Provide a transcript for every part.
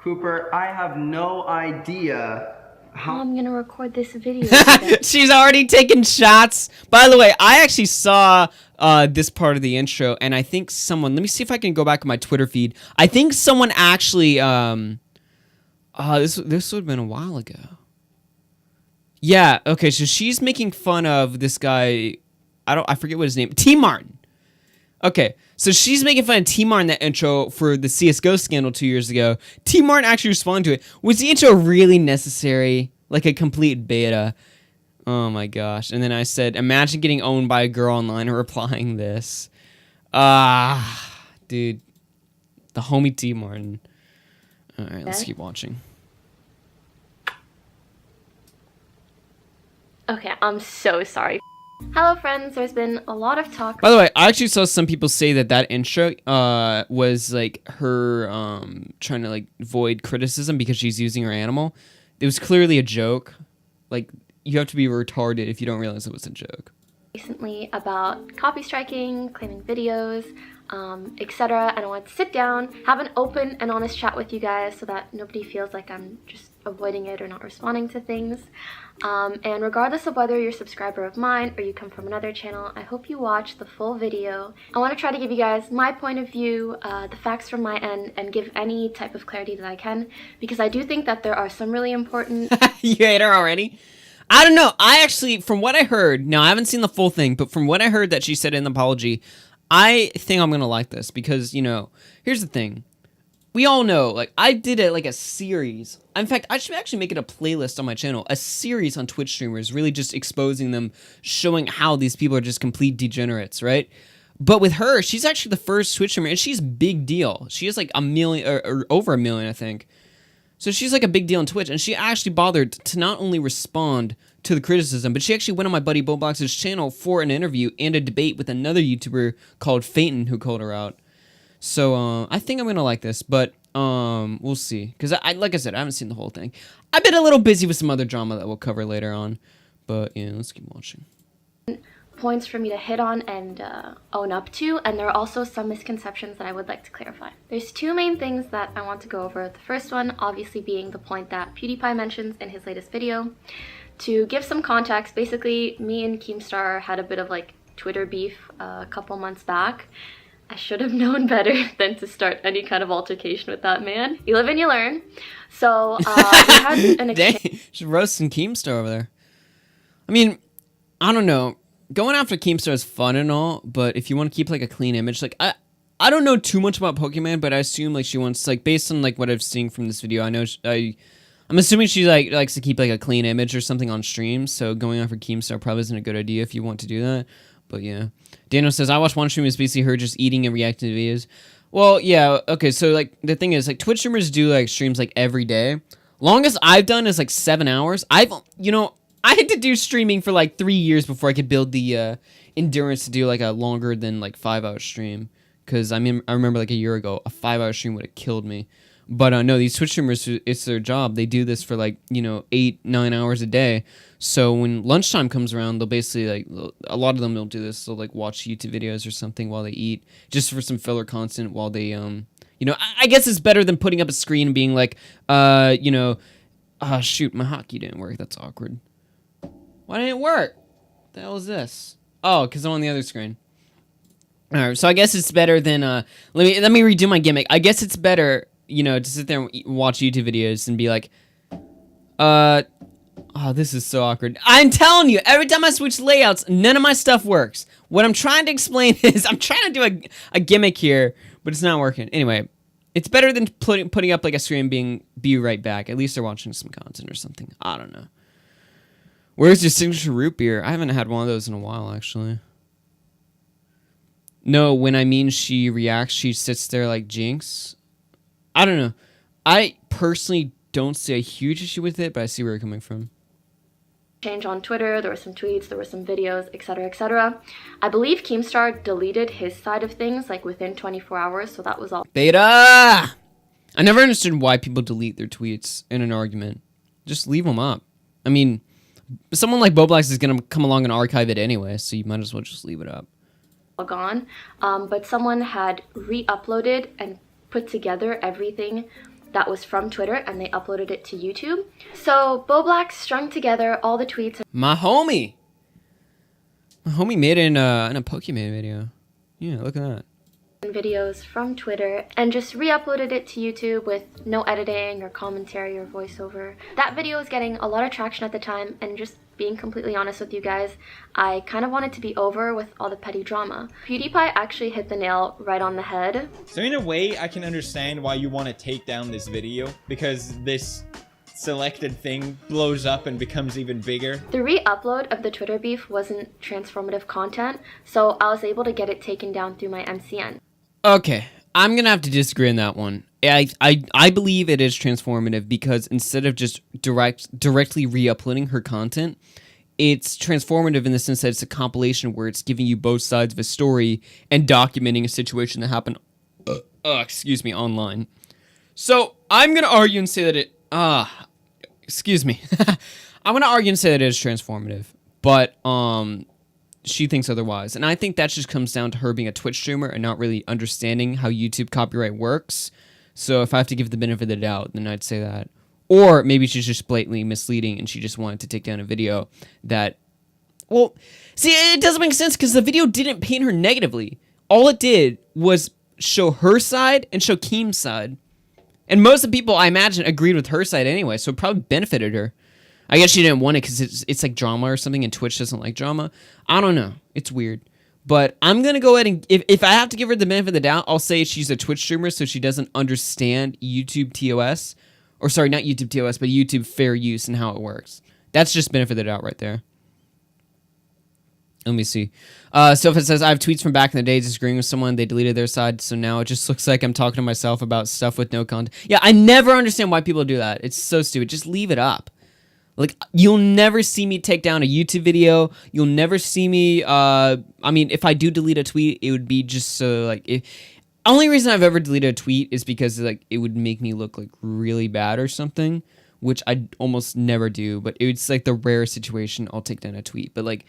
Cooper, I have no idea how... I'm gonna record this video. She's already taking shots. By the way, I actually saw this part of the intro, and I think someone... Let me see if I can go back to my Twitter feed. I think someone actually... this would have been a while ago. Yeah, okay, so she's making fun of this guy... I forget what his name... T. Martin. Okay, so she's making fun of T. Martin in that intro for the CSGO scandal 2 years ago. T. Martin actually responded to it. Was the intro really necessary? Like a complete beta? Oh my gosh. And then I said, imagine getting owned by a girl online and replying this. Dude. The homie T. Martin. Alright, let's keep watching. Okay, I'm so sorry. Hello friends, there's been a lot of talk. By the way, I actually saw some people say that intro was like her trying to like avoid criticism because she's using her animal. It was clearly a joke. Like, you have to be retarded if you don't realize it was a joke. Recently about copy striking, claiming videos, etc. And I want to sit down, have an open and honest chat with you guys so that nobody feels like I'm just avoiding it or not responding to things. And regardless of whether you're a subscriber of mine or you come from another channel, I hope you watch the full video. I want to try to give you guys my point of view, the facts from my end, and give any type of clarity that I can, because I do think that there are some really important... You hate her already? I don't know. I actually, from what I heard, now I haven't seen the full thing, but from what I heard that she said in the apology, I think I'm going to like this because, you know, here's the thing. We all know, like, I did it like a series. In fact, I should actually make it a playlist on my channel. A series on Twitch streamers, really just exposing them, showing how these people are just complete degenerates, right? But with her, she's actually the first Twitch streamer, and she's a big deal. She has like 1 million, or over 1 million, I think. So she's like a big deal on Twitch, and she actually bothered to not only respond to the criticism, but she actually went on my buddy Boblox's channel for an interview and a debate with another YouTuber called Phaeton who called her out. So, I think I'm gonna like this, but, we'll see. Because, like I said, I haven't seen the whole thing. I've been a little busy with some other drama that we'll cover later on. But, yeah, let's keep watching. Points for me to hit on and own up to, and there are also some misconceptions that I would like to clarify. There's two main things that I want to go over. The first one, obviously, being the point that PewDiePie mentions in his latest video. To give some context, basically, me and Keemstar had a bit of, like, Twitter beef a couple months back. I should have known better than to start any kind of altercation with that man. You live and you learn. So, we had an exchange. Dang, she's roasting Keemstar over there. I mean, I don't know. Going after Keemstar is fun and all, but if you want to keep, like, a clean image, like, I don't know too much about Pokimane, but I assume, like, she wants, like, based on, like, what I've seen from this video, I know, I'm assuming she, like, likes to keep, like, a clean image or something on stream, so going after Keemstar probably isn't a good idea if you want to do that. But yeah. Daniel says, I watched one stream, it's basically her just eating and reacting to videos. Well, yeah, okay, so, like, the thing is, like, Twitch streamers do, like, streams, like, every day. Longest I've done is, like, 7 hours. You know, I had to do streaming for, like, 3 years before I could build the, endurance to do, like, a longer than, like, 5-hour stream. Because, I mean, I remember, like, a year ago, a 5-hour stream would have killed me. But, no, these Twitch streamers, it's their job. They do this for, like, you know, 8-9 hours a day. So when lunchtime comes around, they'll basically, like, a lot of them don't do this. They'll, like, watch YouTube videos or something while they eat, just for some filler content while they, you know, I guess it's better than putting up a screen and being like, you know, shoot, my hotkey didn't work. That's awkward. Why didn't it work? What the hell is this? Oh, because I'm on the other screen. All right, so I guess it's better than, let me redo my gimmick. I guess it's better, you know, to sit there and watch YouTube videos and be like, oh, this is so awkward. I'm telling you, every time I switch layouts, none of my stuff works. What I'm trying to explain is, I'm trying to do a gimmick here, but it's not working. Anyway, it's better than putting up like a stream being, be right back. At least they're watching some content or something. I don't know. Where's your signature root beer? I haven't had one of those in a while, actually. No, when I mean she reacts, she sits there like Jinx. I don't know. I personally don't see a huge issue with it, but I see where you're coming from. Change on Twitter, there were some tweets, there were some videos, etc, etc. I believe Keemstar deleted his side of things like within 24 hours, so that was all. Beta! I never understood why people delete their tweets in an argument. Just leave them up. I mean, someone like Boblox is gonna come along and archive it anyway, so you might as well just leave it up. Gone, but someone had re-uploaded and put together everything that was from Twitter and they uploaded it to YouTube. So Bo Black strung together all the tweets. My homie made it in a Pokimane video. Yeah, look at that. And videos from Twitter and just re-uploaded it to YouTube with no editing or commentary or voiceover. That video was getting a lot of traction at the time, and just being completely honest with you guys, I kind of wanted to be over with all the petty drama. PewDiePie actually hit the nail right on the head. So in a way, I can understand why you want to take down this video, because this selected thing blows up and becomes even bigger. The re-upload of the Twitter beef wasn't transformative content, so I was able to get it taken down through my MCN. Okay, I'm gonna have to disagree on that one. I believe it is transformative because instead of just directly re-uploading her content, it's transformative in the sense that it's a compilation where it's giving you both sides of a story and documenting a situation that happened online. So I'm gonna argue and say that it I'm gonna argue and say that it is transformative, but she thinks otherwise. And I think that just comes down to her being a Twitch streamer and not really understanding how YouTube copyright works. So if I have to give the benefit of the doubt, then I'd say that. Or maybe she's just blatantly misleading and she just wanted to take down a video that... Well, see, it doesn't make sense because the video didn't paint her negatively. All it did was show her side and show Keem's side. And most of the people, I imagine, agreed with her side anyway, so it probably benefited her. I guess she didn't want it because it's like drama or something, and Twitch doesn't like drama. I don't know. It's weird. But I'm going to go ahead and... If I have to give her the benefit of the doubt, I'll say she's a Twitch streamer, so she doesn't understand YouTube TOS. Or sorry, not YouTube TOS, but YouTube fair use and how it works. That's just benefit of the doubt right there. Let me see. Sofa says, I have tweets from back in the day disagreeing with someone. They deleted their side, so now it just looks like I'm talking to myself about stuff with no content. Yeah, I never understand why people do that. It's so stupid. Just leave it up. Like, you'll never see me take down a YouTube video. You'll never see me, I mean, if I do delete a tweet, it would be just so, like, only reason I've ever deleted a tweet is because, like, it would make me look, like, really bad or something, which I almost never do, but it's, like, the rare situation I'll take down a tweet. But, like,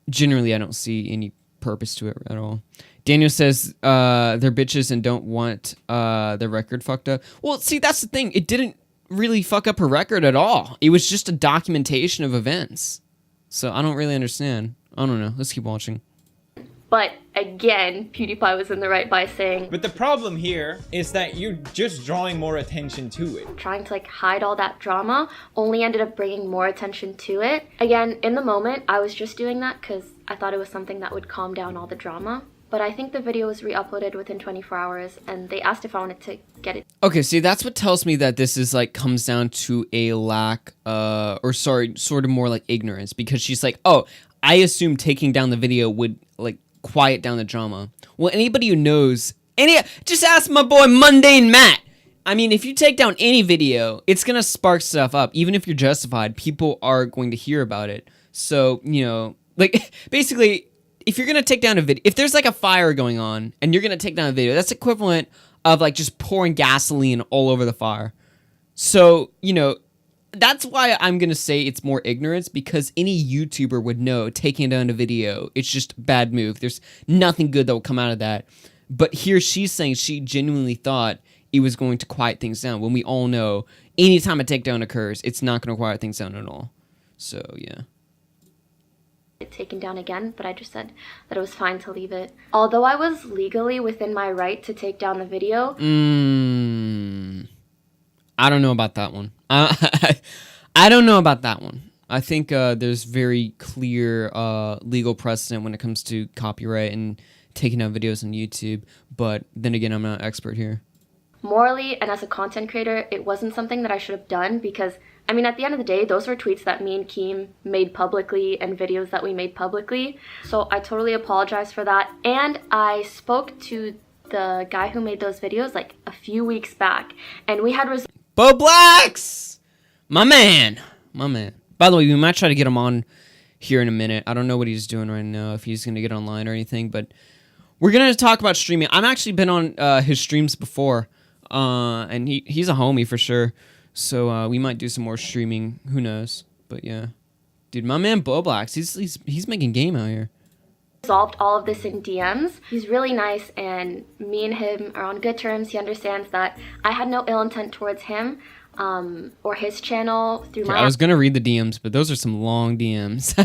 generally, I don't see any purpose to it at all. Daniel says, they're bitches and don't want their record fucked up. Well, see, that's the thing. It didn't really fuck up her record at all. It was just a documentation of events. So I don't really understand. I don't know. Let's keep watching. But again, PewDiePie was in the right by saying... But the problem here is that you're just drawing more attention to it. Trying to, like, hide all that drama only ended up bringing more attention to it. Again, in the moment, I was just doing that because I thought it was something that would calm down all the drama. But I think the video was re-uploaded within 24 hours, and they asked if I wanted to get it. Okay, see, that's what tells me that this is, like, comes down to a lack, or sorry, sort of more like ignorance. Because she's like, oh, I assume taking down the video would, like, quiet down the drama. Well, anybody who knows, just ask my boy Mundane Matt. I mean, if you take down any video, it's gonna spark stuff up. Even if you're justified, people are going to hear about it. So, you know, like, basically... If you're going to take down a video, if there's like a fire going on and you're going to take down a video, that's equivalent of like just pouring gasoline all over the fire. So, you know, that's why I'm going to say it's more ignorance, because any YouTuber would know taking down a video, it's just a bad move. There's nothing good that will come out of that. But here she's saying she genuinely thought it was going to quiet things down, when we all know anytime a takedown occurs, it's not going to quiet things down at all. So, yeah. Taken down again, but I just said that it was fine to leave it. Although I was legally within my right to take down the video. I don't know about that one. I don't know about that one. I think there's very clear legal precedent when it comes to copyright and taking down videos on YouTube, but then again, I'm not an expert here. Morally and as a content creator, it wasn't something that I should have done because, I mean, at the end of the day, those were tweets that me and Keem made publicly and videos that we made publicly. So I totally apologize for that. And I spoke to the guy who made those videos like a few weeks back, and we had Bo Blacks! My man. By the way, we might try to get him on here in a minute. I don't know what he's doing right now, if he's going to get online or anything, but we're going to talk about streaming. I've actually been on his streams before, and he's a homie for sure. So we might do some more streaming. Who knows? But yeah, dude, my man Bo Blacks, he's making game out here. resolved all of this in DMs. He's really nice, and me and him are on good terms. He understands that I had no ill intent towards him or his channel through my... I was gonna read the DMs, but those are some long DMs.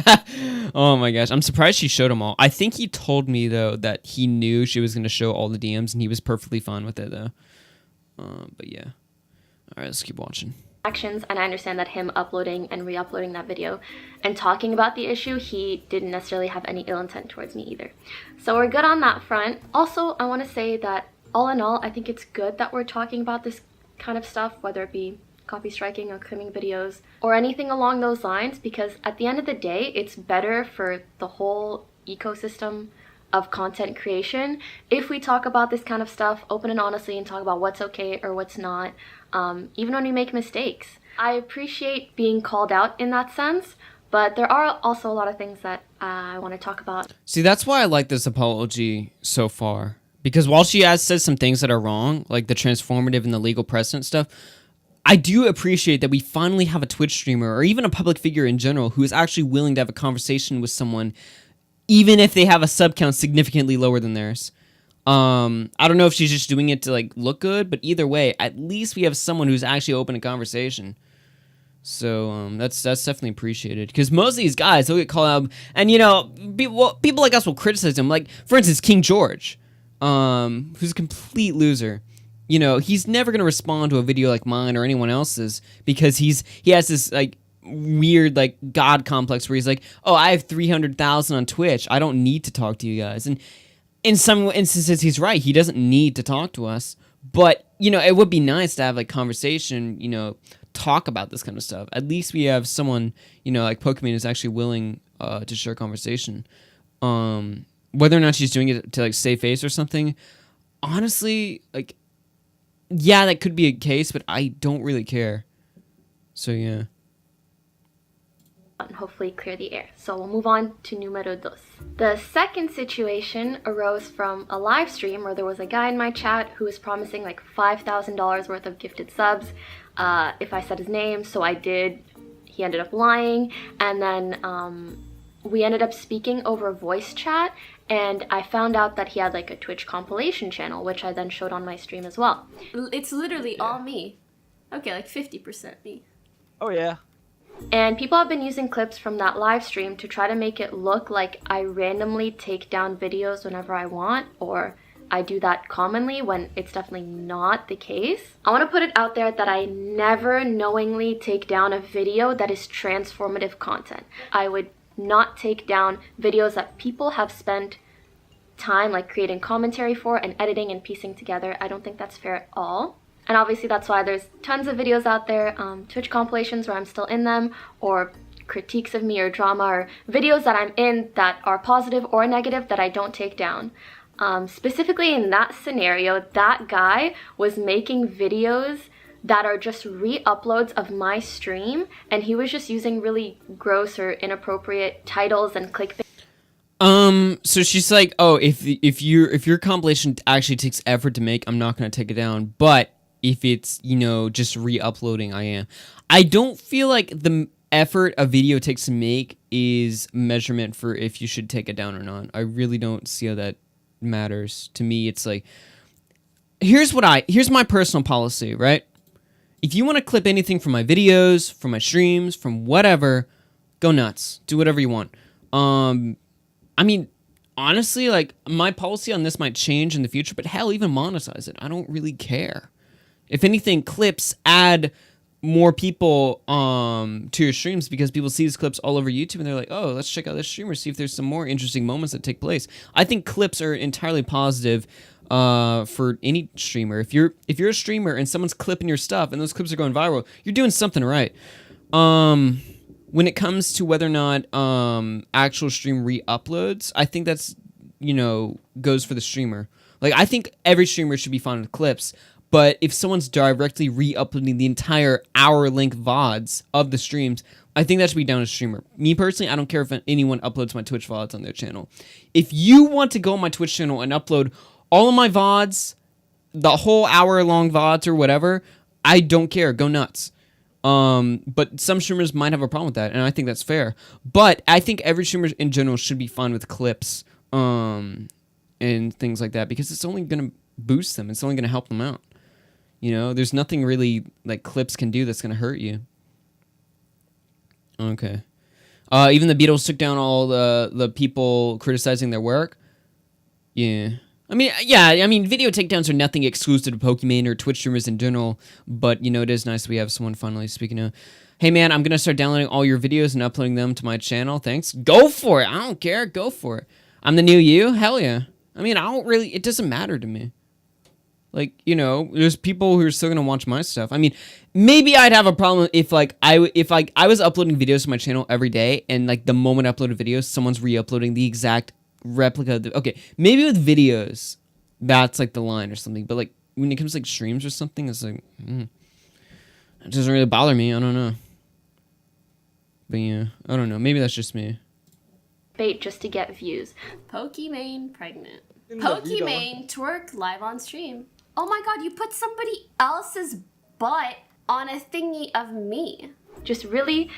Oh my gosh, I'm surprised she showed them all. I think he told me though that he knew she was gonna show all the DMs, and he was perfectly fine with it though. But yeah, all right, let's keep watching. Actions, and I understand that him uploading and re-uploading that video and talking about the issue, he didn't necessarily have any ill intent towards me either. So we're good on that front. Also, I want to say that all in all, I think it's good that we're talking about this kind of stuff, whether it be copy striking or clipping videos or anything along those lines, because at the end of the day, it's better for the whole ecosystem of content creation if we talk about this kind of stuff open and honestly and talk about what's okay or what's not, even when we make mistakes. I appreciate being called out in that sense, but there are also a lot of things that I want to talk about. See, that's why I like this apology so far, because while she has said some things that are wrong, like the transformative and the legal precedent stuff, I do appreciate that we finally have a Twitch streamer or even a public figure in general who is actually willing to have a conversation with someone even if they have a sub count significantly lower than theirs. I don't know if she's just doing it to like look good, but either way, at least we have someone who's actually open to conversation. So that's definitely appreciated, because most of these guys, they'll get called out, and you know, people like us will criticize them. Like for instance, King George, who's a complete loser. You know, he's never gonna respond to a video like mine or anyone else's because he has this like weird like god complex where he's like, oh, I have 300,000 on Twitch, I don't need to talk to you guys. And in some instances he's right, he doesn't need to talk to us, but you know, it would be nice to have like conversation, you know, talk about this kind of stuff. At least we have someone, you know, like Pokimane is actually willing to share conversation. Whether or not she's doing it to like save face or something, honestly, like, yeah, that could be a case, but I don't really care. So yeah. And hopefully clear the air. So we'll move on to numero dos. The second situation arose from a live stream where there was a guy in my chat who was promising like $5,000 worth of gifted subs if I said his name, so I did. He ended up lying, and then we ended up speaking over voice chat, and I found out that he had like a Twitch compilation channel, which I then showed on my stream as well. It's literally all me. Okay, like 50% me. Oh yeah. And people have been using clips from that live stream to try to make it look like I randomly take down videos whenever I want, or I do that commonly when it's definitely not the case. I want to put it out there that I never knowingly take down a video that is transformative content. I would not take down videos that people have spent time like creating commentary for and editing and piecing together. I don't think that's fair at all. And obviously that's why there's tons of videos out there, Twitch compilations where I'm still in them, or critiques of me or drama, or videos that I'm in that are positive or negative that I don't take down. Specifically in that scenario, that guy was making videos that are just re-uploads of my stream, and he was just using really gross or inappropriate titles and clickbait. So she's like, oh, if your compilation actually takes effort to make, I'm not gonna take it down, but if it's, you know, just re-uploading, I am. I don't feel like the effort a video takes to make is measurement for if you should take it down or not. I really don't see how that matters. To me, it's like, here's my personal policy, right? If you want to clip anything from my videos, from my streams, from whatever, go nuts. Do whatever you want. I mean, honestly, like, my policy on this might change in the future, but hell, even monetize it. I don't really care. If anything, clips add more people to your streams because people see these clips all over YouTube and they're like, oh, let's check out this streamer, see if there's some more interesting moments that take place. I think clips are entirely positive for any streamer. If you're a streamer and someone's clipping your stuff and those clips are going viral, you're doing something right. When it comes to whether or not actual stream re-uploads, I think that's, you know, goes for the streamer. Like, I think every streamer should be fine with clips. But if someone's directly re-uploading the entire hour-length VODs of the streams, I think that should be down to streamer. Me personally, I don't care if anyone uploads my Twitch VODs on their channel. If you want to go on my Twitch channel and upload all of my VODs, the whole hour-long VODs or whatever, I don't care. Go nuts. But some streamers might have a problem with that, and I think that's fair. But I think every streamer in general should be fine with clips and things like that, because it's only going to boost them. It's only going to help them out. You know, there's nothing really like clips can do that's going to hurt you. Okay. Even the Beatles took down all the people criticizing their work. Yeah. I mean, video takedowns are nothing exclusive to Pokimane or Twitch streamers in general, but, you know, it is nice we have someone finally speaking to. Hey, man, I'm going to start downloading all your videos and uploading them to my channel. Thanks. Go for it. I don't care. Go for it. I'm the new you. Hell yeah. I mean, it doesn't matter to me. Like, you know, there's people who are still going to watch my stuff. I mean, maybe I'd have a problem if I was uploading videos to my channel every day, and, like, the moment I upload a video, someone's re-uploading the exact replica of okay, maybe with videos, that's, like, the line or something. But, like, when it comes to, like, streams or something, it's like, it doesn't really bother me. I don't know. But, yeah, I don't know. Maybe that's just me. Bait just to get views. Pokimane pregnant. Pokimane twerk live on stream. Oh my god, you put somebody else's butt on a thingy of me. Just really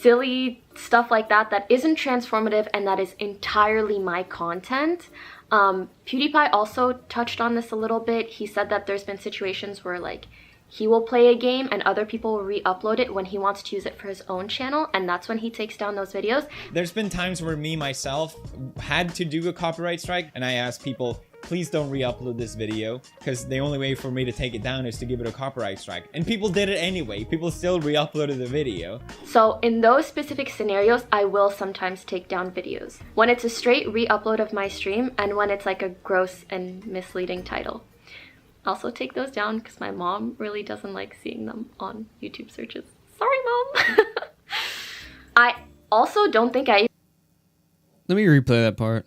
silly stuff like that isn't transformative and that is entirely my content. PewDiePie also touched on this a little bit. He said that there's been situations where, like, he will play a game and other people will re-upload it when he wants to use it for his own channel, and that's when he takes down those videos. There's been times where me, myself, had to do a copyright strike, and I asked people, please don't re-upload this video, because the only way for me to take it down is to give it a copyright strike. And people did it anyway. People still re-uploaded the video. So in those specific scenarios, I will sometimes take down videos. When it's a straight re-upload of my stream, and when it's like a gross and misleading title. Also take those down because my mom really doesn't like seeing them on YouTube searches. Sorry, Mom. I also don't think I... Let me replay that part.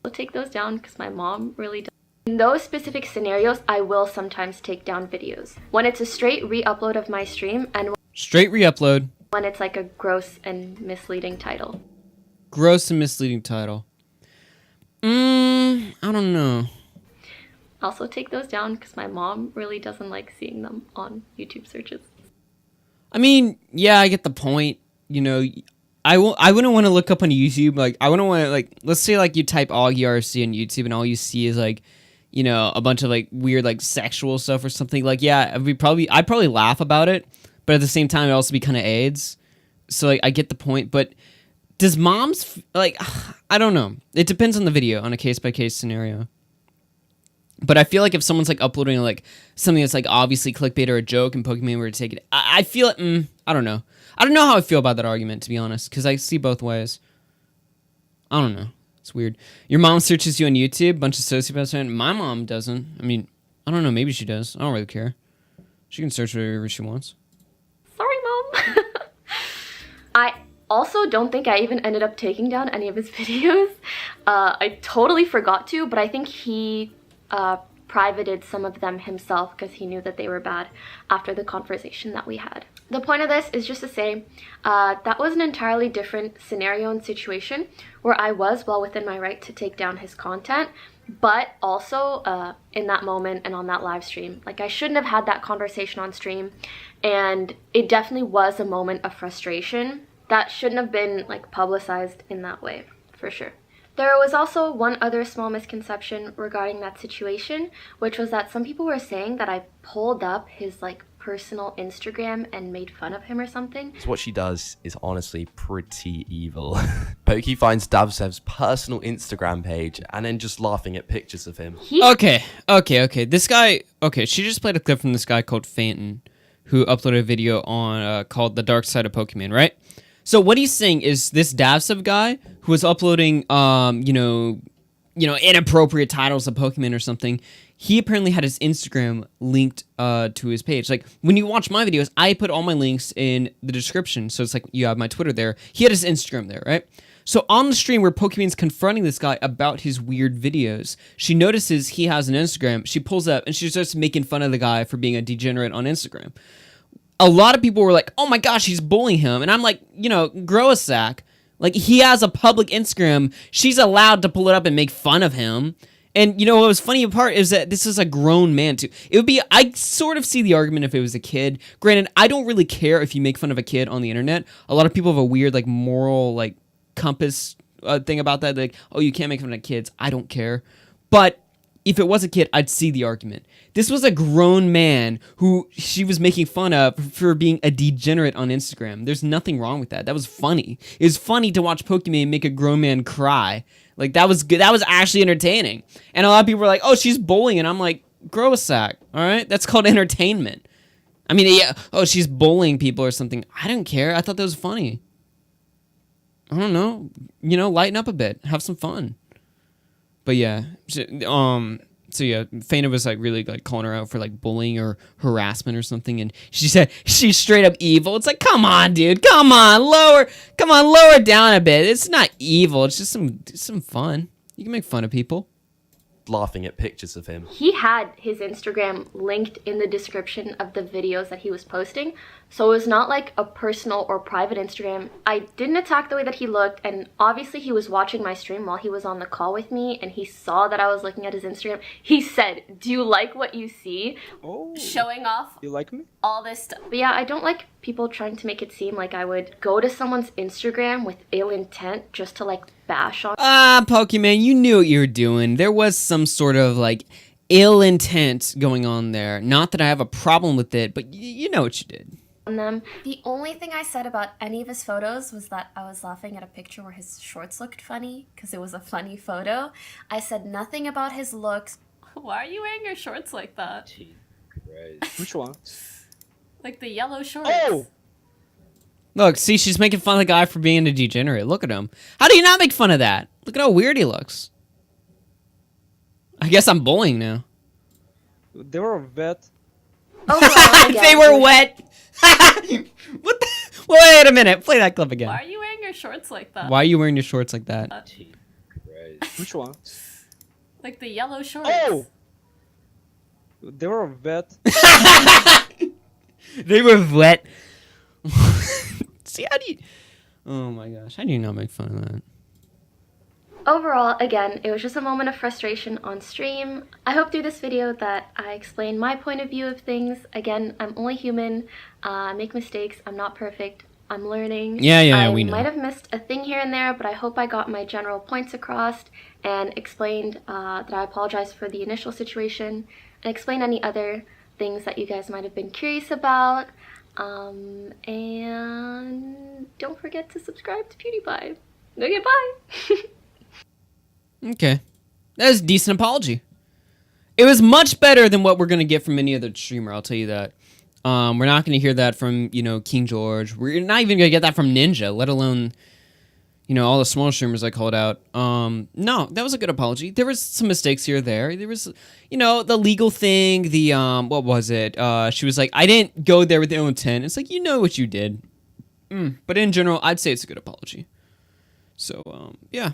I'll take those down because my mom really does. In those specific scenarios, I will sometimes take down videos. When it's a straight re-upload of my stream, and straight re-upload. When it's like a gross and misleading title. Gross and misleading title. I don't know. Also take those down because my mom really doesn't like seeing them on YouTube searches. I mean, yeah, I get the point. You know, I wouldn't want to look up on YouTube. Like, I wouldn't want to, like, let's say, like, you type Augie RC on YouTube and all you see is, like, you know, a bunch of, like, weird, like, sexual stuff or something. Like, yeah, I'd probably laugh about it, but at the same time, it'd also be kind of AIDS. So, like, I get the point, but does moms, like, I don't know. It depends on the video, on a case-by-case scenario. But I feel like if someone's, like, uploading, like, something that's, like, obviously clickbait or a joke and Pokimane were to take it, I feel it, I don't know. I don't know how I feel about that argument, to be honest, because I see both ways. I don't know. It's weird. Your mom searches you on YouTube, bunch of sociopaths, and my mom doesn't. I mean, I don't know, maybe she does. I don't really care. She can search whatever she wants. Sorry, Mom. I also don't think I even ended up taking down any of his videos. I totally forgot to, but I think he... privated some of them himself because he knew that they were bad after the conversation that we had. The point of this is just to say that was an entirely different scenario and situation where I was well within my right to take down his content, but also in that moment and on that live stream. Like, I shouldn't have had that conversation on stream, and it definitely was a moment of frustration that shouldn't have been, like, publicized in that way, for sure. There was also one other small misconception regarding that situation, which was that some people were saying that I pulled up his, like, personal Instagram and made fun of him or something. So what she does is honestly pretty evil. Poki finds Davsev's personal Instagram page and then just laughing at pictures of him. Okay. This guy, she just played a clip from this guy called Phantom, who uploaded a video on called The Dark Side of Pokimane, right? So what he's saying is this Davsev guy who was uploading, inappropriate titles of Pokimane or something, he apparently had his Instagram linked to his page. Like, when you watch my videos, I put all my links in the description. So it's like, you have my Twitter there. He had his Instagram there, right? So on the stream where Pokimane's confronting this guy about his weird videos, she notices he has an Instagram. She pulls up and she starts making fun of the guy for being a degenerate on Instagram. A lot of people were like, oh my gosh, he's bullying him. And I'm like, grow a sack. Like, he has a public Instagram. She's allowed to pull it up and make fun of him. And, what was funny part is that this is a grown man, too. I sort of see the argument if it was a kid. Granted, I don't really care if you make fun of a kid on the internet. A lot of people have a weird, like, moral, like, compass thing about that. Like, oh, you can't make fun of kids. I don't care. But if it was a kid, I'd see the argument. This was a grown man who she was making fun of for being a degenerate on Instagram. There's nothing wrong with that. That was funny. It was funny to watch Pokimane make a grown man cry. Like, that was good. That was actually entertaining. And a lot of people were like, oh, she's bullying. And I'm like, grow a sack, all right? That's called entertainment. I mean, yeah, oh, she's bullying people or something. I don't care. I thought that was funny. I don't know. You know, lighten up a bit. Have some fun. But yeah, so yeah, Faina was like really like calling her out for like bullying or harassment or something, and she said she's straight up evil. It's like, come on, dude, come on, lower down a bit. It's not evil. It's just some fun. You can make fun of people. Laughing at pictures of him. He had his Instagram linked in the description of the videos that he was posting, so it was not like a personal or private Instagram. I didn't attack the way that he looked, and obviously he was watching my stream while he was on the call with me, and he saw that I was looking at his Instagram. He said, do you like what you see? Oh, Showing off you like me? all this stuff. But yeah, I don't like people trying to make it seem like I would go to someone's Instagram with ill intent just to like bash on. Pokimane, you knew what you were doing. There was some sort of like ill intent going on there. Not that I have a problem with it, but you know what you did. Them. The only thing I said about any of his photos was that I was laughing at a picture where his shorts looked funny because it was a funny photo. I said nothing about his looks. Why are you wearing your shorts like that? Which one? Like the yellow shorts. Oh! Look, see, she's making fun of the guy for being a degenerate. Look at him. How do you not make fun of that? Look at how weird he looks. I guess I'm bullying now. They were wet. Overall, again, They were wet. What the? Wait a minute. Play that clip again. Why are you wearing your shorts like that? Why are you wearing your shorts like that? Which one? Like the yellow shorts. Oh! They were wet. They were wet. See, how do you... Oh my gosh. How do you not make fun of that? Overall, again, it was just a moment of frustration on stream. I hope through this video that I explained my point of view of things. Again, I'm only human. I make mistakes. I'm not perfect. I'm learning. Yeah, we know. I might have missed a thing here and there, but I hope I got my general points across and explained that I apologize for the initial situation and explained any other things that you guys might have been curious about. And don't forget to subscribe to PewDiePie. Okay, bye! Okay. That was a decent apology. It was much better than what we're going to get from any other streamer, I'll tell you that. We're not going to hear that from, you know, King George. We're not even going to get that from Ninja, let alone, you know, all the small streamers I called out. No, that was a good apology. There was some mistakes here or there. There was, you know, the legal thing, the, what was it? She was like, I didn't go there with ill intent. It's like, you know what you did. But in general, I'd say it's a good apology. So, yeah.